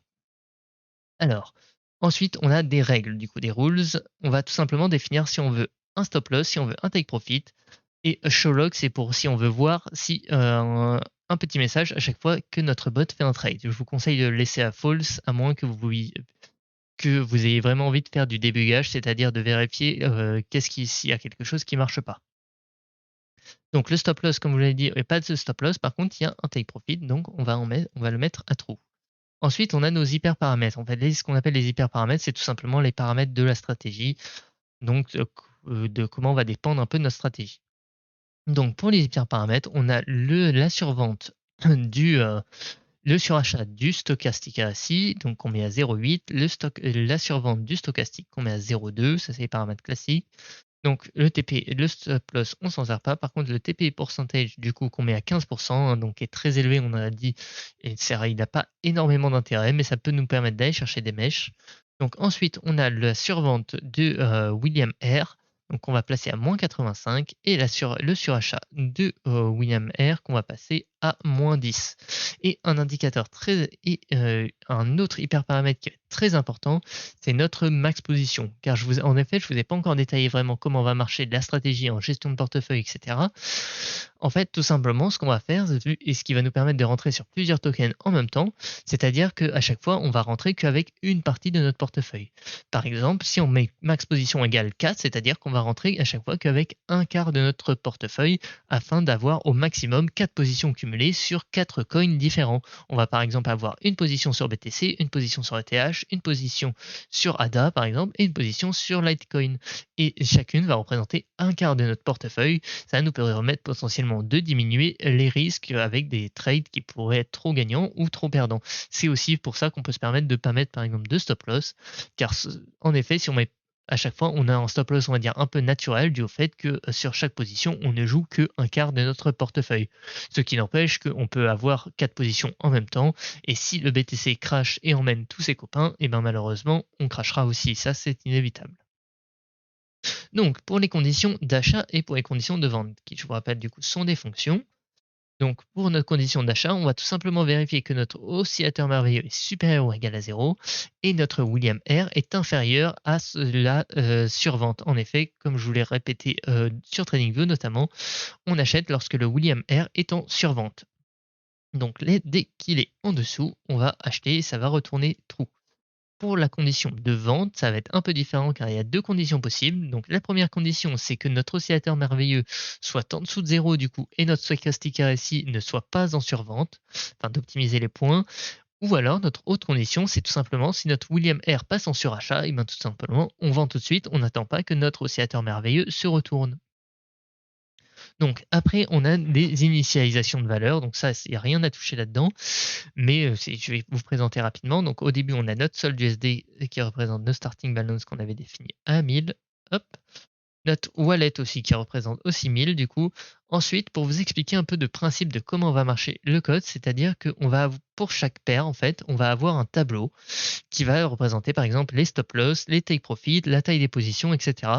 Alors, ensuite, on a des règles, du coup des rules. On va tout simplement définir si on veut un stop loss, si on veut un take profit. Et show log, c'est pour si on veut voir si un petit message à chaque fois que notre bot fait un trade. Je vous conseille de le laisser à false, à moins que vous ayez vraiment envie de faire du débugage, c'est-à-dire de vérifier s'il y a quelque chose qui ne marche pas. Donc le stop loss, comme je vous l'ai dit, il n'y a pas de stop loss. Par contre, il y a un take profit, donc on va le mettre à true. Ensuite, on a nos hyperparamètres. En fait, ce qu'on appelle les hyperparamètres, c'est tout simplement les paramètres de la stratégie, donc de comment va dépendre un peu de notre stratégie. Donc pour les hyperparamètres, on a la survente le surachat du stochastique RSI, donc qu'on met à 0,8, la survente du stochastique qu'on met à 0,2, ça c'est les paramètres classiques. Donc le TP et le stop loss, on s'en sert pas. Par contre, le TP percentage, du coup, qu'on met à 15%, hein, donc est très élevé, on a dit, et il n'a pas énormément d'intérêt, mais ça peut nous permettre d'aller chercher des mèches. Donc ensuite, on a la survente de William R, donc on va placer à moins 85, et le surachat de William R qu'on va passer à moins 10. Et un indicateur un autre hyperparamètre qui est très important, c'est notre max position. Car en effet, je ne vous ai pas encore détaillé vraiment comment va marcher la stratégie en gestion de portefeuille, etc. En fait, tout simplement, ce qu'on va faire, et ce qui va nous permettre de rentrer sur plusieurs tokens en même temps, c'est-à-dire qu'à chaque fois, on va rentrer qu'avec une partie de notre portefeuille. Par exemple, si on met max position égale 4, c'est-à-dire qu'on va rentrer à chaque fois qu'avec un quart de notre portefeuille afin d'avoir au maximum 4 positions cumulées accumuler sur 4 coins différents. On va par exemple avoir une position sur BTC, une position sur ETH, une position sur ADA par exemple, et une position sur Litecoin. Et chacune va représenter un quart de notre portefeuille. Ça nous permettre potentiellement de diminuer les risques avec des trades qui pourraient être trop gagnants ou trop perdants. C'est aussi pour ça qu'on peut se permettre de ne pas mettre par exemple de stop loss, car en effet, si on met à chaque fois, on a un stop loss, on va dire, un peu naturel, dû au fait que sur chaque position, on ne joue que un quart de notre portefeuille. Ce qui n'empêche qu'on peut avoir 4 positions en même temps, et si le BTC crash et emmène tous ses copains, et ben malheureusement, on crashera aussi. Ça, c'est inévitable. Donc, pour les conditions d'achat et pour les conditions de vente, qui, je vous rappelle, du coup, sont des fonctions. Donc, pour notre condition d'achat, on va tout simplement vérifier que notre oscillateur merveilleux est supérieur ou égal à 0 et notre William R est inférieur à la survente. En effet, comme je vous l'ai répété sur TradingView notamment, on achète lorsque le William R est en survente. Donc, dès qu'il est en dessous, on va acheter et ça va retourner trou. Pour la condition de vente, ça va être un peu différent car il y a deux conditions possibles. Donc la première condition, c'est que notre oscillateur merveilleux soit en dessous de 0 du coup et notre stochastic RSI ne soit pas en survente, afin d'optimiser les points. Ou alors notre autre condition, c'est tout simplement si notre William R passe en surachat, et bien tout simplement on vend tout de suite, on n'attend pas que notre oscillateur merveilleux se retourne. Donc après, on a des initialisations de valeur. Donc ça, il n'y a rien à toucher là-dedans. Mais je vais vous présenter rapidement. Donc au début, on a notre solde USD qui représente nos starting balance qu'on avait défini à 1000. Hop. Notre wallet aussi qui représente aussi 1000 du coup. Ensuite, pour vous expliquer un peu de principe de comment va marcher le code, c'est-à-dire qu'on va, pour chaque paire, en fait, on va avoir un tableau qui va représenter par exemple les stop loss, les take profit, la taille des positions, etc.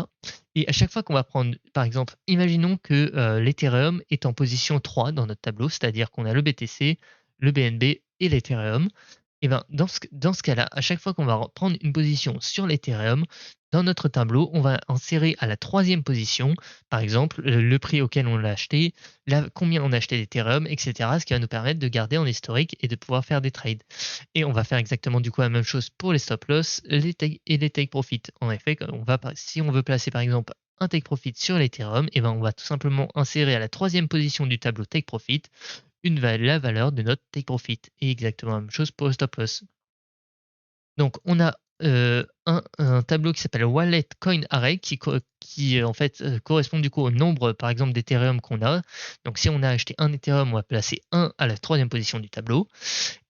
Et à chaque fois qu'on va prendre, par exemple, imaginons que l'Ethereum est en position 3 dans notre tableau, c'est-à-dire qu'on a le BTC, le BNB et l'Ethereum. Et ben, dans ce cas-là, à chaque fois qu'on va prendre une position sur l'Ethereum, dans notre tableau, on va insérer à la troisième position, par exemple, le prix auquel on l'a acheté, combien on a acheté d'Ethereum, etc. Ce qui va nous permettre de garder en historique et de pouvoir faire des trades. Et on va faire exactement du coup la même chose pour les stop loss et les take profit. En effet, si on veut placer par exemple un take profit sur l'Ethereum, et ben on va tout simplement insérer à la troisième position du tableau take profit la valeur de notre take profit. Et exactement la même chose pour le stop loss. Donc on a un tableau qui s'appelle Wallet Coin Array qui en fait correspond du coup au nombre par exemple d'Ethereum qu'on a. Donc si on a acheté un Ethereum, on va placer 1 à la troisième position du tableau.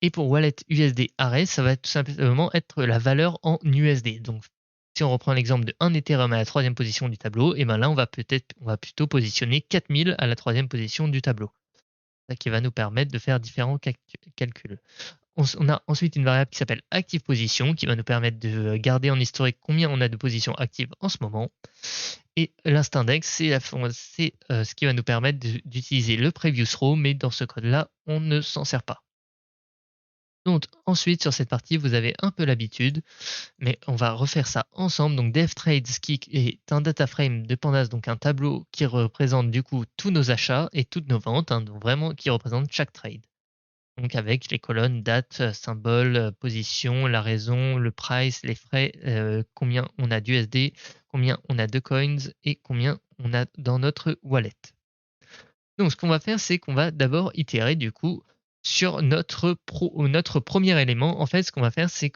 Et pour Wallet USD Array, ça va tout simplement être la valeur en USD. Donc si on reprend l'exemple de 1 Ethereum à la troisième position du tableau, et ben là on va plutôt positionner 4000 à la troisième position du tableau. Ça qui va nous permettre de faire différents calculs. On a ensuite une variable qui s'appelle active position qui va nous permettre de garder en historique combien on a de positions actives en ce moment. Et l'instindex, c'est ce qui va nous permettre d'utiliser le previous row, mais dans ce code-là, on ne s'en sert pas. Donc ensuite, sur cette partie, vous avez un peu l'habitude, mais on va refaire ça ensemble. Donc DevTrades qui est un data frame de Pandas, donc un tableau qui représente du coup tous nos achats et toutes nos ventes, donc vraiment qui représente chaque trade. Donc avec les colonnes date, symbole, position, la raison, le price, les frais, combien on a d'USD, combien on a de coins et combien on a dans notre wallet. Donc ce qu'on va faire, c'est qu'on va d'abord itérer du coup sur notre premier élément. En fait, ce qu'on va faire, c'est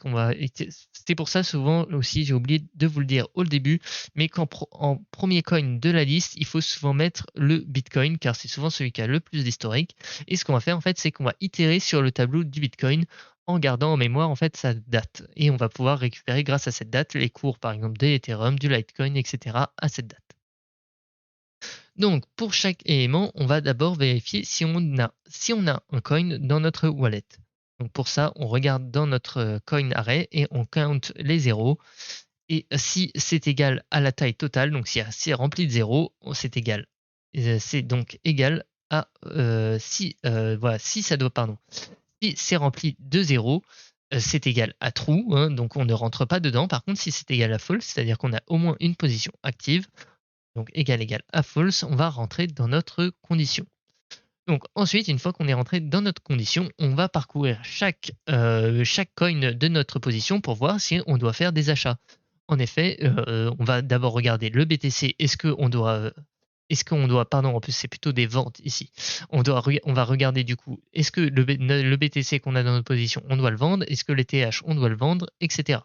c'est pour ça souvent aussi, j'ai oublié de vous le dire au début, mais en premier coin de la liste, il faut souvent mettre le Bitcoin car c'est souvent celui qui a le plus d'historique. Et ce qu'on va faire en fait, c'est qu'on va itérer sur le tableau du Bitcoin en gardant en mémoire en fait sa date. Et on va pouvoir récupérer grâce à cette date les cours par exemple de l'Ethereum, du Litecoin, etc. à cette date. Donc, pour chaque élément, on va d'abord vérifier si on a un coin dans notre wallet. Donc pour ça, on regarde dans notre coin array et on compte les zéros. Et si c'est égal à la taille totale, donc si c'est rempli de zéros, c'est égal. C'est donc égal à si c'est rempli de zéros, c'est égal à true, hein, donc on ne rentre pas dedans. Par contre, si c'est égal à false, c'est-à-dire qu'on a au moins une position active, donc égal à false, on va rentrer dans notre condition. Donc ensuite, une fois qu'on est rentré dans notre condition, on va parcourir chaque coin de notre position pour voir si on doit faire des achats. En effet, on va d'abord regarder le BTC, est-ce qu'on doit est-ce qu'on doit, pardon, en plus c'est plutôt des ventes ici. On va regarder du coup, est-ce que le BTC qu'on a dans notre position, on doit le vendre, est-ce que les TH, on doit le vendre, etc.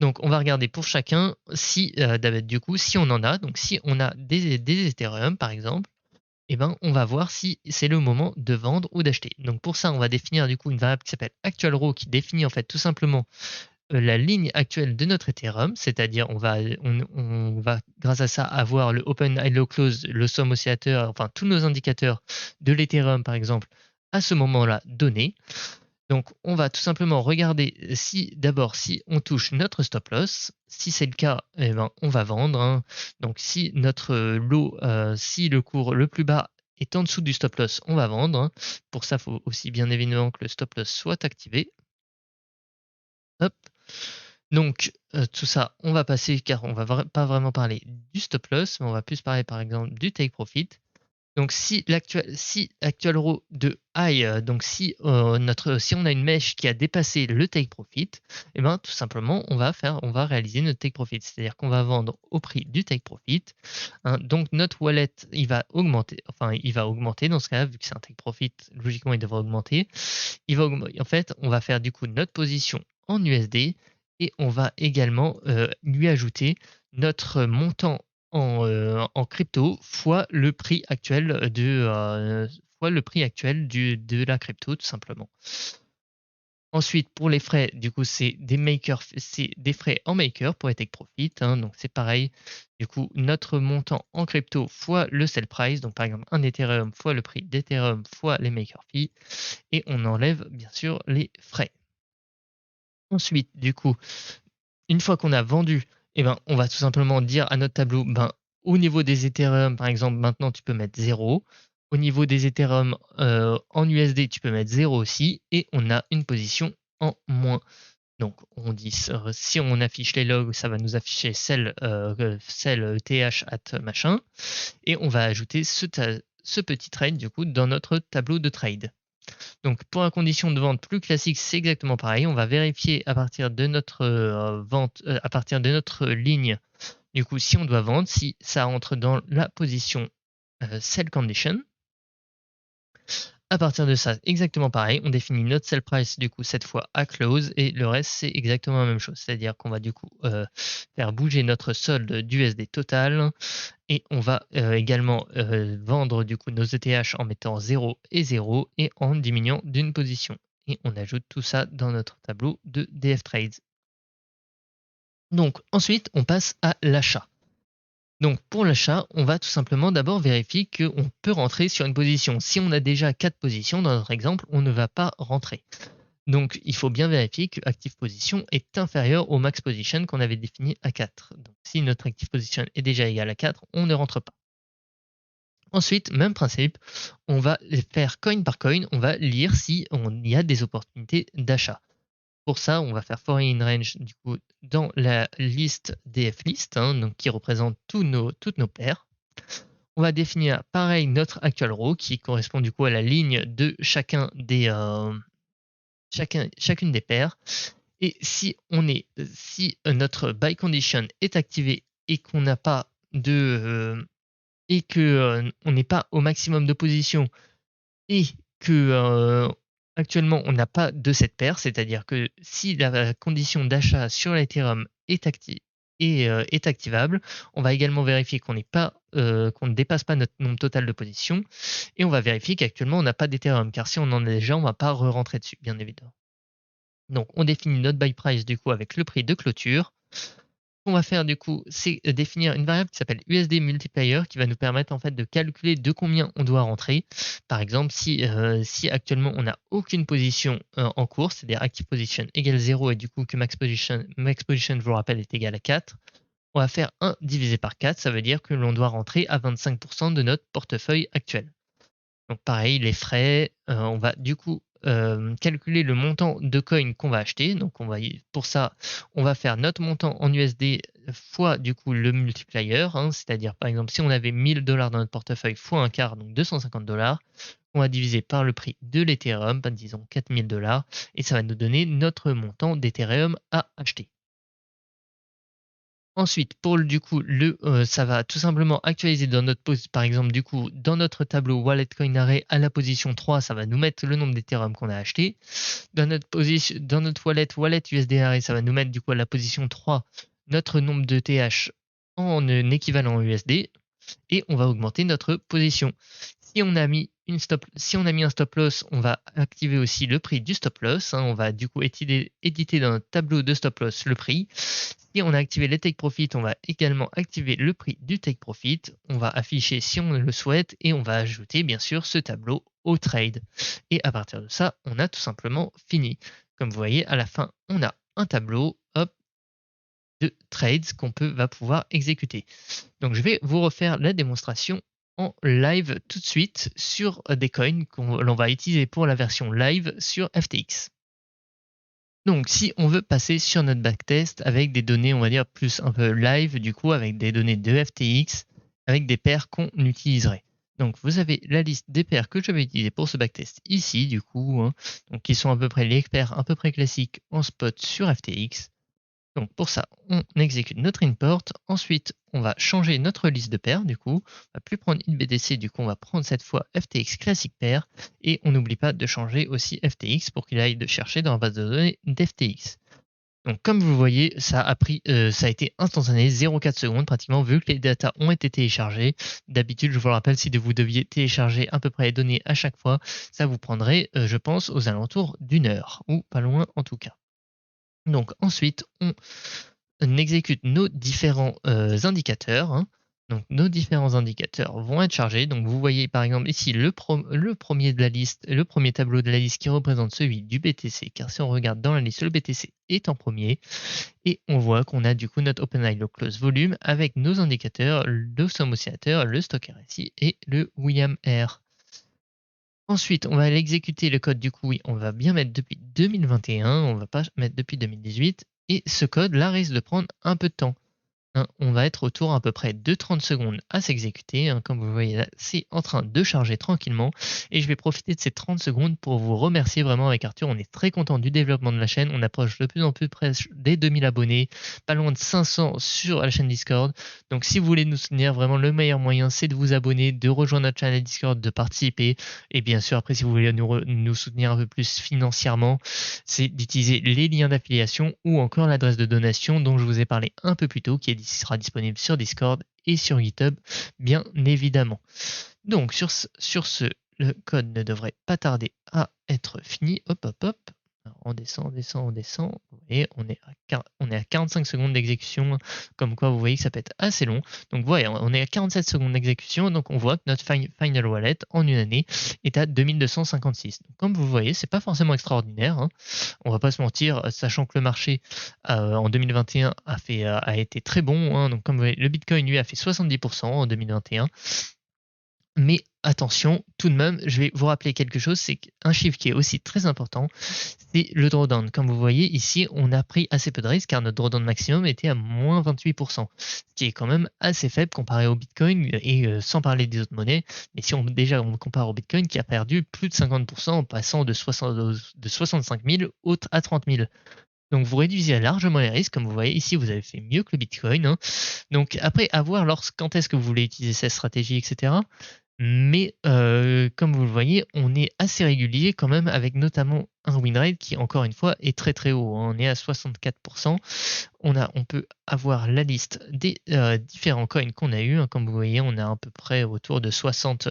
Donc on va regarder pour chacun si, du coup, si on en a, donc si on a des Ethereum par exemple, eh ben, on va voir si c'est le moment de vendre ou d'acheter. Donc pour ça, on va définir du coup une variable qui s'appelle actual qui définit en fait tout simplement la ligne actuelle de notre Ethereum, c'est-à-dire on va grâce à ça avoir le open, high, low, close, le somme oscillateur, enfin tous nos indicateurs de l'Ethereum par exemple à ce moment-là donné. Donc on va tout simplement regarder si d'abord si on touche notre stop loss. Si c'est le cas, eh ben, on va vendre, hein. Donc si notre lot, si le cours le plus bas est en dessous du stop loss, on va vendre, hein. Pour ça, il faut aussi bien évidemment que le stop loss soit activé. Hop. Donc tout ça, on va passer car on va pas vraiment parler du stop loss, mais on va plus parler par exemple du take profit. Donc si actual row de high, donc si si on a une mèche qui a dépassé le take profit, et ben tout simplement on va réaliser notre take profit, c'est-à-dire qu'on va vendre au prix du take profit, hein. Donc notre wallet il va augmenter dans ce cas-là vu que c'est un take profit, logiquement il devrait augmenter. En fait, on va faire du coup notre position en USD et on va également lui ajouter notre montant en crypto fois le prix actuel de la crypto tout simplement. Ensuite, pour les frais, du coup, c'est des frais en maker pour les take profit, hein. Donc c'est pareil. Du coup, notre montant en crypto fois le sell price, donc par exemple un Ethereum fois le prix d'Ethereum fois les maker fees, et on enlève bien sûr les frais. Ensuite, du coup, une fois qu'on a vendu, eh ben, on va tout simplement dire à notre tableau, ben, au niveau des Ethereum, par exemple, maintenant tu peux mettre 0. Au niveau des Ethereum en USD, tu peux mettre 0 aussi. Et on a une position en moins. Donc on dit, si on affiche les logs, ça va nous afficher celle TH at machin. Et on va ajouter ce petit trade du coup dans notre tableau de trade. Donc pour la condition de vente plus classique, c'est exactement pareil. On va vérifier à partir de notre à partir de notre ligne, du coup, si on doit vendre, si ça entre dans la position sell condition. À partir de ça, exactement pareil, on définit notre sell price du coup cette fois à close et le reste c'est exactement la même chose. C'est-à-dire qu'on va du coup faire bouger notre solde d'USD total et on va également vendre du coup nos ETH en mettant 0 et 0 et en diminuant d'une position. Et on ajoute tout ça dans notre tableau de DF Trades. Donc ensuite on passe à l'achat. Donc pour l'achat, on va tout simplement d'abord vérifier qu'on peut rentrer sur une position. Si on a déjà 4 positions dans notre exemple, on ne va pas rentrer. Donc il faut bien vérifier que active position est inférieur au max position qu'on avait défini à 4. Donc si notre active position est déjà égale à 4, on ne rentre pas. Ensuite, même principe, on va faire coin par coin, on va lire si on y a des opportunités d'achat. Pour ça, on va faire foreign range du coup dans la liste DF list, hein, donc qui représente toutes nos paires. On va définir pareil notre actual row qui correspond du coup à la ligne de chacune des paires. Et si notre buy condition est activé et qu'on n'a pas de et que on n'est pas au maximum de position et que actuellement on n'a pas de cette paire, c'est-à-dire que si la condition d'achat sur l'Ethereum est est activable, on va également vérifier qu'on ne dépasse pas notre nombre total de positions et on va vérifier qu'actuellement on n'a pas d'Ethereum car si on en a déjà, on ne va pas re-rentrer dessus, bien évidemment. Donc on définit notre buy price du coup avec le prix de clôture. Ce qu'on va faire du coup, c'est définir une variable qui s'appelle USD multiplier qui va nous permettre en fait de calculer de combien on doit rentrer. Par exemple, si actuellement on n'a aucune position en cours, c'est-à-dire active position égale 0 et du coup que max position, je vous le rappelle, est égal à 4, on va faire 1 divisé par 4, ça veut dire que l'on doit rentrer à 25% de notre portefeuille actuel. Donc pareil, les frais, on va du coup calculer le montant de coin qu'on va acheter. Donc pour ça, on va faire notre montant en USD fois du coup le multiplier, hein, c'est-à-dire par exemple si on avait 1000 $ dans notre portefeuille fois un quart, donc 250 $, on va diviser par le prix de l'Ethereum, disons 4000 $, et ça va nous donner notre montant d'Ethereum à acheter. Ensuite, pour du coup, ça va tout simplement actualiser dans notre par exemple, du coup, dans notre tableau Wallet Coin Array à la position 3, ça va nous mettre le nombre d'Ethereum qu'on a acheté. Dans notre wallet USD Array, ça va nous mettre du coup à la position 3 notre nombre de TH en équivalent USD et on va augmenter notre position. Si on a mis un stop loss, on va activer aussi le prix du stop loss. On va du coup éditer dans notre tableau de stop loss le prix. Si on a activé les take profit, on va également activer le prix du take profit. On va afficher si on le souhaite et on va ajouter bien sûr ce tableau au trade. Et à partir de ça, on a tout simplement fini. Comme vous voyez, à la fin, on a un tableau de trades qu'on va pouvoir exécuter. Donc je vais vous refaire la démonstration en live tout de suite sur des coins l'on va utiliser pour la version live sur FTX. Donc si on veut passer sur notre backtest avec des données, on va dire plus un peu live, du coup avec des données de FTX, avec des paires qu'on utiliserait. Donc vous avez la liste des paires que je vais utiliser pour ce backtest ici, du coup, donc qui sont à peu près les paires à peu près classiques en spot sur FTX. Donc pour ça, on exécute notre import. Ensuite, on va changer notre liste de paires. Du coup, on va plus prendre InBDC. Du coup, on va prendre cette fois FTX classique pair. Et on n'oublie pas de changer aussi FTX pour qu'il aille de chercher dans la base de données d'FTX. Donc comme vous voyez, ça a été instantané, 0,4 secondes pratiquement, vu que les datas ont été téléchargées. D'habitude, je vous le rappelle, si vous deviez télécharger à peu près les données à chaque fois, ça vous prendrait, je pense, aux alentours d'une heure, ou pas loin en tout cas. Donc ensuite, on exécute nos différents indicateurs. Donc nos différents indicateurs vont être chargés. Donc vous voyez par exemple ici le premier de la liste, le premier tableau de la liste qui représente celui du BTC, car si on regarde dans la liste, le BTC est en premier. Et on voit qu'on a du coup notre OpenAI Low Close Volume avec nos indicateurs, le somme oscillateur, le stock RSI et le William R. Ensuite, on va aller exécuter le code. Du coup, oui, on va bien mettre depuis 2021, on va pas mettre depuis 2018. Et ce code-là risque de prendre un peu de temps. On va être autour à peu près de 30 secondes à s'exécuter. Comme vous voyez là, c'est en train de charger tranquillement. Et je vais profiter de ces 30 secondes pour vous remercier vraiment avec Arthur. On est très content du développement de la chaîne. On approche de plus en plus près des 2000 abonnés, pas loin de 500 sur la chaîne Discord. Donc si vous voulez nous soutenir, vraiment le meilleur moyen, c'est de vous abonner, de rejoindre notre chaîne Discord, de participer. Et bien sûr, après, si vous voulez nous soutenir un peu plus financièrement, c'est d'utiliser les liens d'affiliation ou encore l'adresse de donation dont je vous ai parlé un peu plus tôt, qui sera disponible sur Discord et sur GitHub, bien évidemment. Donc sur ce, le code ne devrait pas tarder à être fini. Hop, hop, hop. Alors, on descend, on descend, on descend. Et on est à 45 secondes d'exécution. Comme quoi, vous voyez que ça peut être assez long. Donc voilà, on est à 47 secondes d'exécution. Donc on voit que notre final wallet en une année est à 2256. Donc, comme vous voyez, c'est pas forcément extraordinaire. On va pas se mentir, sachant que le marché en 2021 a été très bon. Donc comme vous voyez, le Bitcoin lui a fait 70% en 2021. Mais attention, tout de même, je vais vous rappeler quelque chose, c'est qu'un chiffre qui est aussi très important, c'est le drawdown. Comme vous voyez ici, on a pris assez peu de risques car notre drawdown maximum était à moins 28%, ce qui est quand même assez faible comparé au Bitcoin et sans parler des autres monnaies. Mais si on compare au Bitcoin qui a perdu plus de 50% en passant de 65 000 à 30 000. Donc vous réduisez largement les risques, comme vous voyez ici, vous avez fait mieux que le Bitcoin. Donc après, à voir quand est-ce que vous voulez utiliser cette stratégie, etc. Mais comme vous le voyez, on est assez régulier quand même avec notamment un win rate qui encore une fois est très très haut. On est à 64%. On peut avoir la liste des différents coins qu'on a eu. Comme vous voyez, on a à peu près autour de 60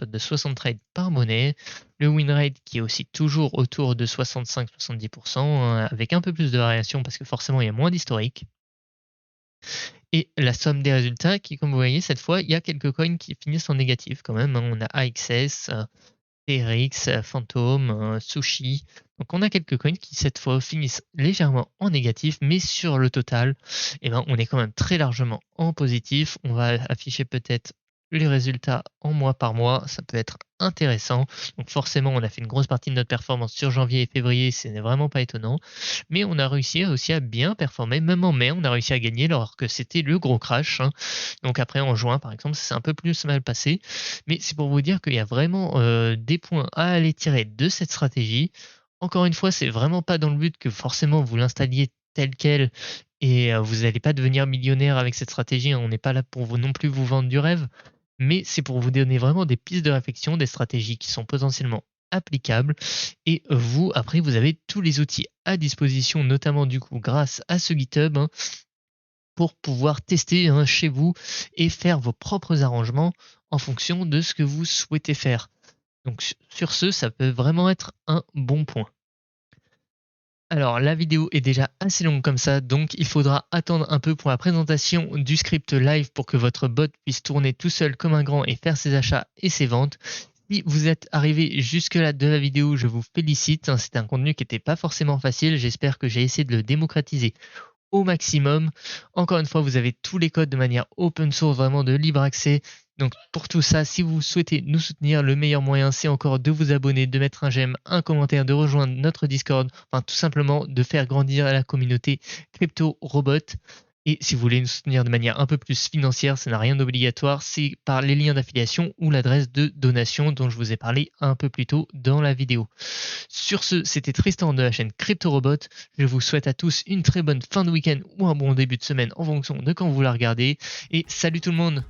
trades par monnaie. Le win rate qui est aussi toujours autour de 65-70%, avec un peu plus de variation parce que forcément il y a moins d'historique. Et la somme des résultats qui, comme vous voyez, cette fois, il y a quelques coins qui finissent en négatif quand même. On a AXS, TRX, Phantom, Sushi. Donc on a quelques coins qui cette fois finissent légèrement en négatif, mais sur le total, on est quand même très largement en positif. On va afficher peut-être les résultats en mois par mois, ça peut être intéressant. Donc forcément, on a fait une grosse partie de notre performance sur janvier et février, ce n'est vraiment pas étonnant. Mais on a réussi aussi à bien performer, même en mai, on a réussi à gagner alors que c'était le gros crash. Donc après, en juin, par exemple, c'est un peu plus mal passé. Mais c'est pour vous dire qu'il y a vraiment des points à aller tirer de cette stratégie. Encore une fois, c'est vraiment pas dans le but que forcément vous l'installiez tel quel et vous n'allez pas devenir millionnaire avec cette stratégie, hein. On n'est pas là pour vous non plus vous vendre du rêve, mais c'est pour vous donner vraiment des pistes de réflexion, des stratégies qui sont potentiellement applicables. Et vous, après, vous avez tous les outils à disposition, notamment du coup grâce à ce GitHub, hein, pour pouvoir tester, hein, chez vous et faire vos propres arrangements en fonction de ce que vous souhaitez faire. Donc sur ce, ça peut vraiment être un bon point. Alors la vidéo est déjà assez longue comme ça, donc il faudra attendre un peu pour la présentation du script live pour que votre bot puisse tourner tout seul comme un grand et faire ses achats et ses ventes. Si vous êtes arrivé jusque-là de la vidéo, je vous félicite, hein. C'est un contenu qui n'était pas forcément facile, j'espère que j'ai essayé de le démocratiser au maximum. Encore une fois, vous avez tous les codes de manière open source, vraiment de libre accès. Donc pour tout ça, si vous souhaitez nous soutenir, le meilleur moyen, c'est encore de vous abonner, de mettre un j'aime, un commentaire, de rejoindre notre Discord, enfin tout simplement de faire grandir la communauté Crypto Robot. Et si vous voulez nous soutenir de manière un peu plus financière, ça n'a rien d'obligatoire, c'est par les liens d'affiliation ou l'adresse de donation dont je vous ai parlé un peu plus tôt dans la vidéo. Sur ce, c'était Tristan de la chaîne Crypto Robot. Je vous souhaite à tous une très bonne fin de week-end ou un bon début de semaine en fonction de quand vous la regardez. Et salut tout le monde!